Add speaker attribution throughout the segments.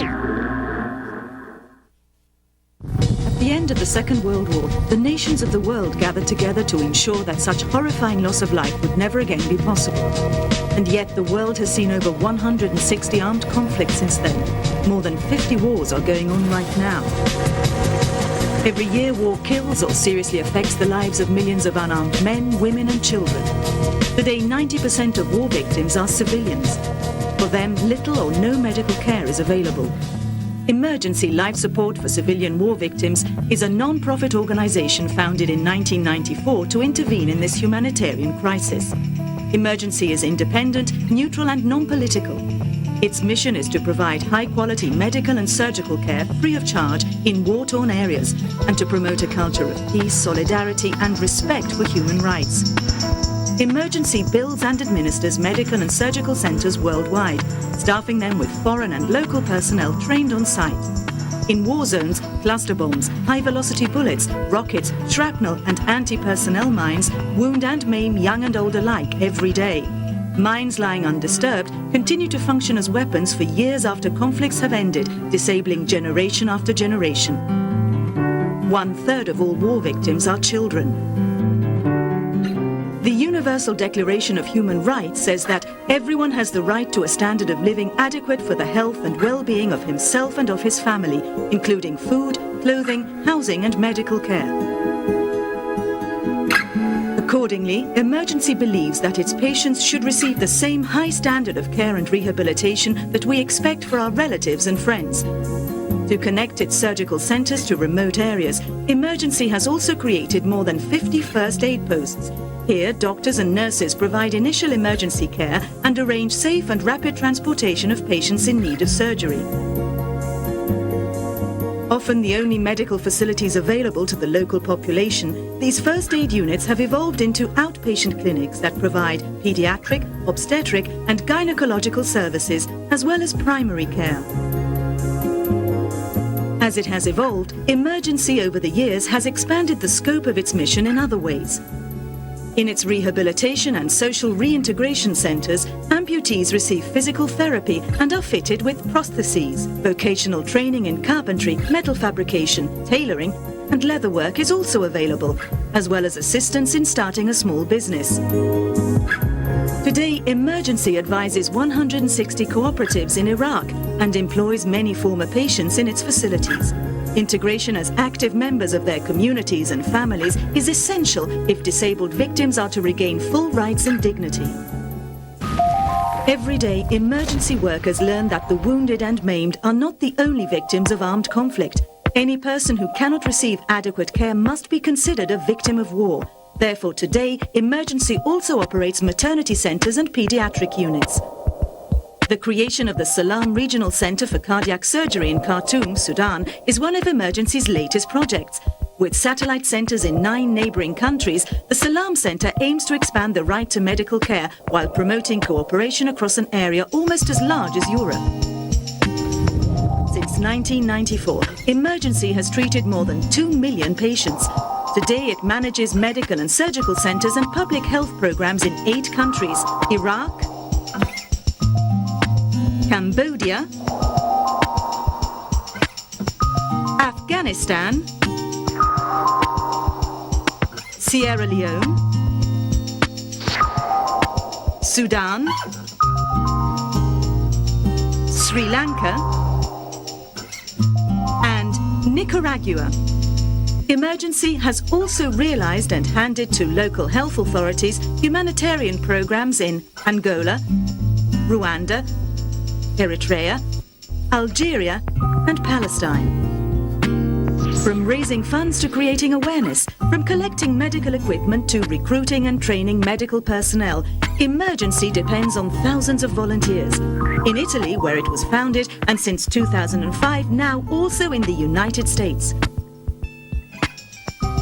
Speaker 1: At the end of the Second World War, the nations of the world gathered together to ensure that such horrifying loss of life would never again be possible. And yet the world has seen over 160 armed conflicts since then. More than 50 wars are going on right now. Every year, war kills or seriously affects the lives of millions of unarmed men, women and children. Today, 90% of war victims are civilians. For them, little or no medical care is available. Emergency Life Support for Civilian War Victims is a non-profit organization founded in 1994 to intervene in this humanitarian crisis. Emergency is independent, neutral and non-political. Its mission is to provide high-quality medical and surgical care free of charge in war-torn areas and to promote a culture of peace, solidarity and respect for human rights. Emergency builds and administers medical and surgical centres worldwide, staffing them with foreign and local personnel trained on site. In war zones, cluster bombs, high-velocity bullets, rockets, shrapnel and anti-personnel mines wound and maim young and old alike every day. Mines lying undisturbed continue to function as weapons for years after conflicts have ended, disabling generation after generation. 1/3 of all war victims are children. The Universal Declaration of Human Rights says that everyone has the right to a standard of living adequate for the health and well-being of himself and of his family, including food, clothing, housing and medical care. Accordingly, Emergency believes that its patients should receive the same high standard of care and rehabilitation that we expect for our relatives and friends. To connect its surgical centres to remote areas, Emergency has also created more than 50 first aid posts. Here, doctors and nurses provide initial emergency care and arrange safe and rapid transportation of patients in need of surgery. Often the only medical facilities available to the local population, these first aid units have evolved into outpatient clinics that provide paediatric, obstetric and gynecological services, as well as primary care. As it has evolved, Emergency over the years has expanded the scope of its mission in other ways. In its rehabilitation and social reintegration centres, amputees receive physical therapy and are fitted with prostheses. Vocational training in carpentry, metal fabrication, tailoring and leatherwork is also available, as well as assistance in starting a small business. Today, Emergency advises 160 cooperatives in Iraq and employs many former patients in its facilities. Integration as active members of their communities and families is essential if disabled victims are to regain full rights and dignity. Every day, Emergency workers learn that the wounded and maimed are not the only victims of armed conflict. Any person who cannot receive adequate care must be considered a victim of war. Therefore, today, Emergency also operates maternity centres and paediatric units. The creation of the Salam Regional Centre for Cardiac Surgery in Khartoum, Sudan, is one of Emergency's latest projects. With satellite centres in 9 neighbouring countries, the Salam Centre aims to expand the right to medical care while promoting cooperation across an area almost as large as Europe. Since 1994, Emergency has treated more than 2 million patients. Today it manages medical and surgical centres and public health programmes in 8 countries: Iraq, Cambodia, Afghanistan, Sierra Leone, Sudan, Sri Lanka, and Nicaragua. Emergency has also realised and handed to local health authorities humanitarian programmes in Angola, Rwanda, Eritrea, Algeria and Palestine. From raising funds to creating awareness, from collecting medical equipment to recruiting and training medical personnel, Emergency depends on thousands of volunteers. In Italy, where it was founded, and since 2005, now also in the United States.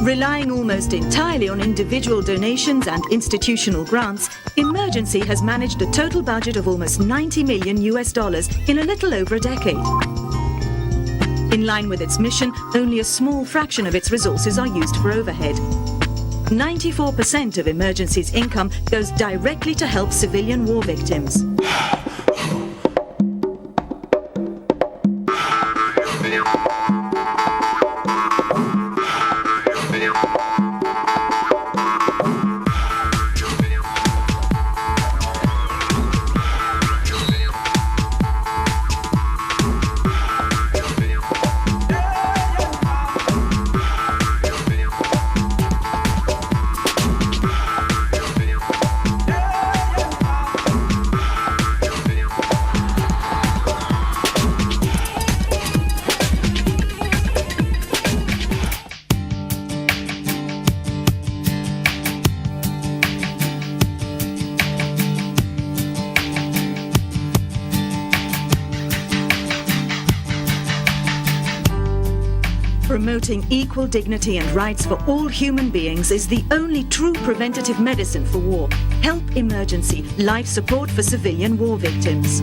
Speaker 1: Relying almost entirely on individual donations and institutional grants, Emergency has managed a total budget of almost $90 million in a little over a decade. In line with its mission, only a small fraction of its resources are used for overhead. 94% of Emergency's income goes directly to help civilian war victims. Promoting equal dignity and rights for all human beings is the only true preventative medicine for war. Help emergency, life support for civilian war victims.